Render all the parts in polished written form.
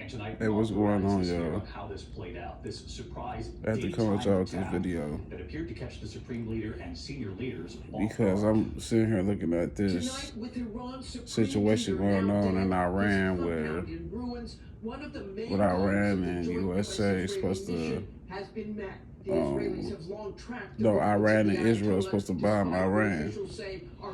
tonight, Hey, what's Martha going Raddatz on, is here y'all? on how this played out. This surprise I had to come with daytime y'all with this attack video that appeared to catch the Supreme Leader and senior leaders off because guard. I'm sitting here looking at this situation going on in Iran where with Iran and USA is supposed to, no, Iran and Israel is supposed to bomb Iran. I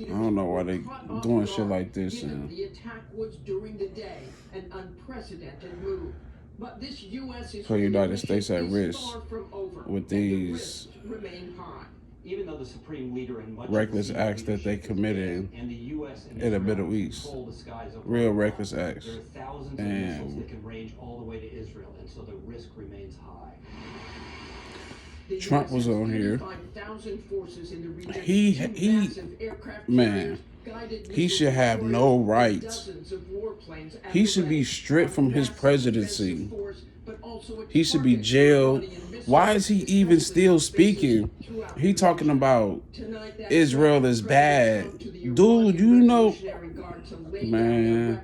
don't know why they doing shit like this. And the attack was during the day, an unprecedented move. But this U.S. put the United States at is risk far from over, with and the these risks remain high. Even though the Supreme Leader and much reckless of the acts that they committed and the U.S. and in the Israel Middle East. control the skies over Real Iran, reckless acts. there are thousands of And missiles that can range all the way to Israel, and so the risk remains high. Trump was on here. Man, he should have no rights. He should be stripped from his presidency. He should be jailed. Why is he even still speaking? He talking about Israel is bad. Dude, you know, man.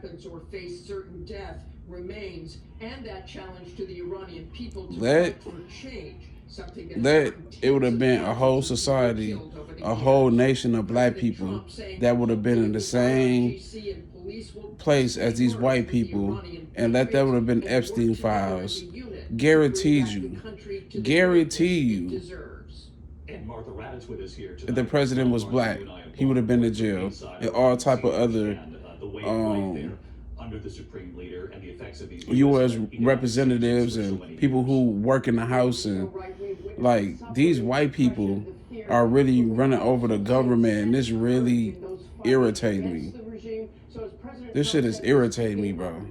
That it would have been a whole society, a whole nation of black people that would have been in the same place as these white people, and that would have been Epstein files. Guaranteed you. Guarantee you. If the president was black, he would have been in jail and all type of other under the Supreme Leader and the effects of these U.S. representatives and people who work in the House, and like these white people are really running over the government, and this really irritates me. This shit is irritating me, bro.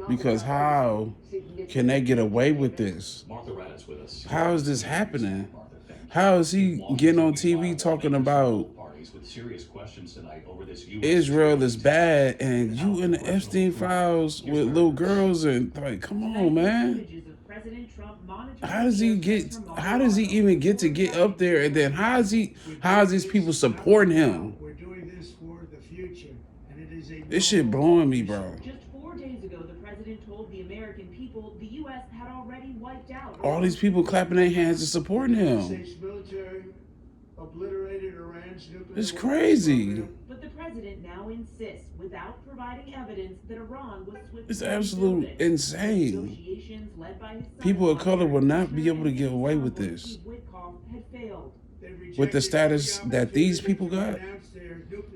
Because how can they get away with this? How is this happening? How is he getting on TV talking about Israel is bad and you in the Epstein files with little girls, and like, come on, man. How does he even get up there, and then how is these people supporting him? This shit blowing me, bro. Just 4 days ago, the president told the American people the U.S. had already wiped out. All these people clapping their hands and supporting him. It's crazy. But the president now insists, without providing evidence, that Iran was swiftly. It's absolutely insane. Negotiations led by his son, People of color will not be able to get away with this. Had failed. With the status that these people got,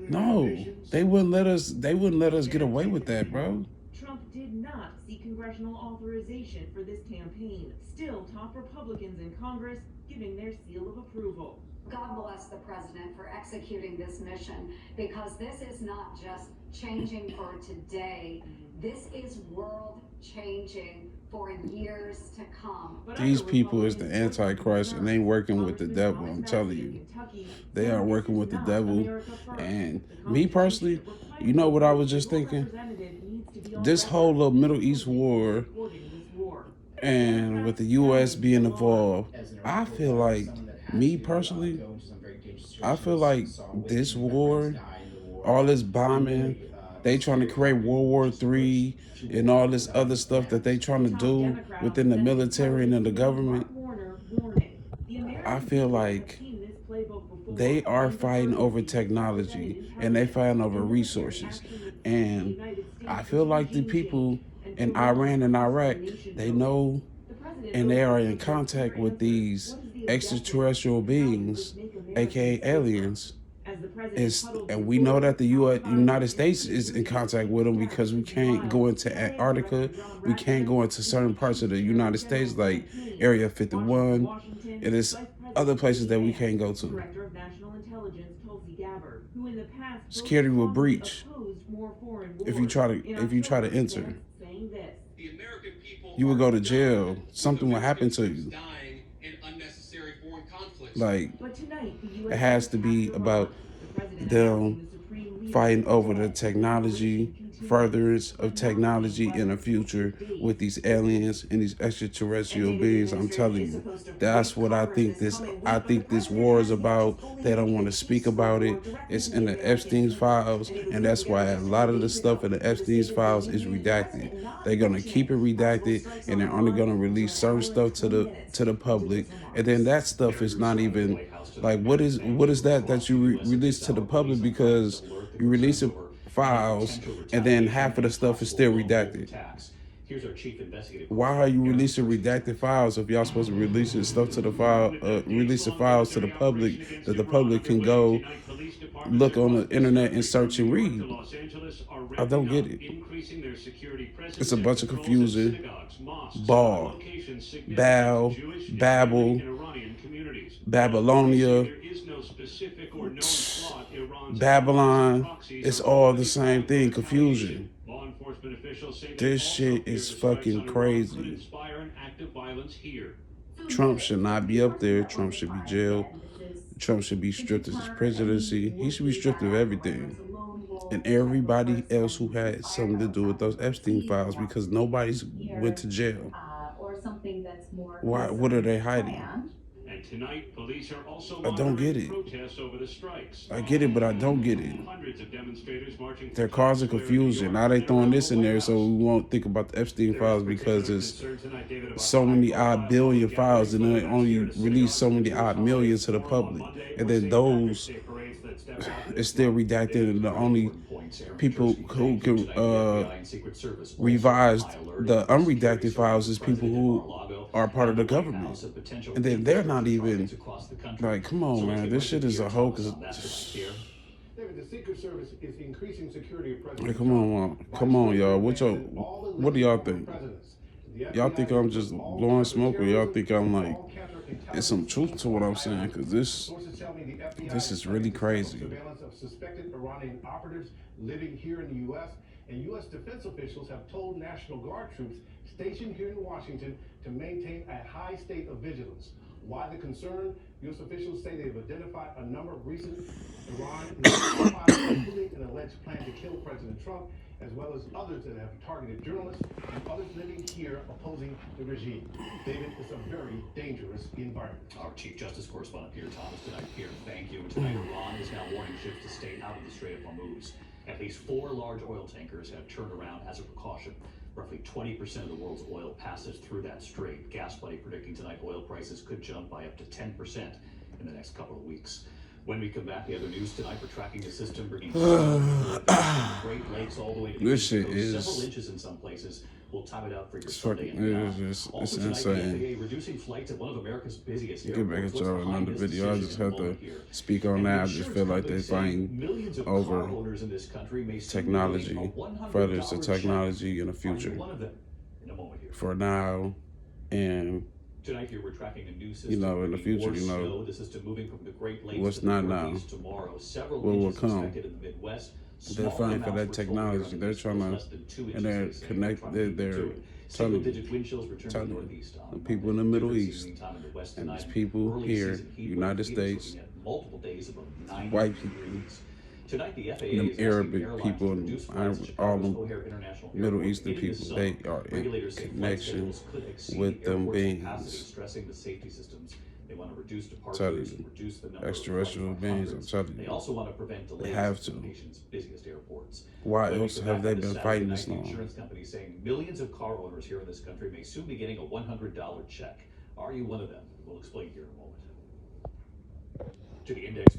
no, they wouldn't let us. They wouldn't let us get away with that, bro. Trump did not seek congressional authorization for this campaign. Still, top Republicans in Congress giving their seal of approval. God bless the president for executing this mission, because this is not just changing for today. This is world changing for years to come. These people is the Antichrist, and they working with the devil. I'm telling you, they are working with the devil. And me personally, you know what I was just thinking? This whole little Middle East war, and with the U.S. being involved, I feel like, me personally, I feel like this war, all this bombing, they trying to create World War III and all this other stuff that they trying to do within the military and in the government. I feel like they are fighting over technology, and they fighting over resources. And I feel like the people in Iran and Iraq, they know, and they are in contact with these extraterrestrial beings, aka aliens. And we know that the United States is in contact with them, because we can't go into Antarctica, we can't go into certain parts of the United States like Area 51, and there's other places that we can't go to. Security will breach if you try to enter. You will go to jail. Something will happen to you. Like, it has to be about them fighting over the technology furtherance of technology in the future with these aliens and these extraterrestrial beings. I'm telling you, that's what I think this war is about. They don't want to speak about it. It's in the Epstein's files, and that's why a lot of the stuff in the Epstein's files is redacted. They're gonna keep it redacted, and they're only gonna release certain stuff to the public, and then that stuff is not even like what is that you release to the public, because you release it files and then half of the stuff is still redacted. Here's our chief investigative. Why are you releasing redacted files if y'all supposed to release the stuff to the release the files to the public that the public can go look on the internet and search and read? I don't get it. It's a bunch of confusion. Babel, Babylonia, Babylon. It's all the same thing. Confusion. This shit is fucking crazy. Trump should not be up there. Trump should be jailed. Trump should be stripped of his presidency. He should be stripped of everything. And everybody else who had something to do with those Epstein files, because nobody's went to jail. Why? What are they hiding? And tonight, police are also I don't get it. protests over the strikes. I get it, but I don't get it. Hundreds of demonstrators marching. They're causing confusion. Now they throwing this in there so we won't think about the Epstein files, because there's so many odd billion files and they only release so many odd millions to the public. And then those, it's still redacted, and the only people who can revise the unredacted files is people who are part of the government. And then they're not even, like, come on, man, this shit is a hoax. David, the Secret Service is increasing security of President Like, come on, y'all. What do y'all think? Y'all think I'm just blowing smoke, or y'all think I'm like, it's some truth to what I'm saying? Because this is really crazy. Surveillance of suspected Iranian operatives living here in the U.S. and U.S. defense officials have told National Guard troops stationed here in Washington to maintain a high state of vigilance. Why the concern? U.S. officials say they've identified a number of recent Iran including an alleged plan to kill President Trump, as well as others that have targeted journalists and others living here opposing the regime. David, it's a very dangerous environment. Our Chief Justice correspondent Peter Thomas tonight. Peter, thank you. And tonight, Iran is now warning ships to stay out of the Strait of Hormuz. At least 4 large oil tankers have turned around as a precaution. Roughly 20% of the world's oil passes through that strait. Gas Buddy predicting tonight oil prices could jump by up to 10% in the next couple of weeks. When we come back, the other news tonight, we're tracking the system bringing Great Lakes all the way to the This shit is several inches in some places. We'll time it out for your it's Sunday fucking, and beyond. it's Also tonight, insane. the FAA reducing flights at one of America's busiest Get airports. back into What's behind another this video. I decision just in a have to moment here? speak on And that. I the just insurance feel like company they're saying fighting millions of over car owners in this country may soon be technology, getting a $100 furthers the check. technology in the Are future. you one of them? In a moment here. For now, and Tonight here we're tracking a new system. you know, in the bringing future, more you know, snow. The system moving from the Great Lakes what's to the not now, Northeast tomorrow. Several what will inches come. expected in the Midwest. They're Small fighting for amounts that were told here technology. on They're the trying to, less than 2 inches, and they're they say. connected. They're telling Single-digit wind chills return to the telling Northeast on the people in the Middle Monday. East, Evening time in the West and tonight. these people Early here, season heat United waves States, looking at multiple days above 90 white people, degrees. Tonight, the FAA them is asking Arabic airlines people, to and reduce flights to all Chicago's them O'Hare International Middle Airport Eastern beginning this people, summer. they are in Regulators say flight connection schedules could exceed with the them airport's beings. capacity, stressing the safety systems. They want to reduce Telling departures you, and reduce the number extraterrestrial of beings. I'm hundreds. telling They you, also want to prevent delays have at to. the nation's busiest airports. Why When we else come have back they on this been Saturday fighting night, this the long? insurance company saying millions of car owners here in this country may soon be getting a $100 check. Are you one of them? We'll explain here in a moment. To the index.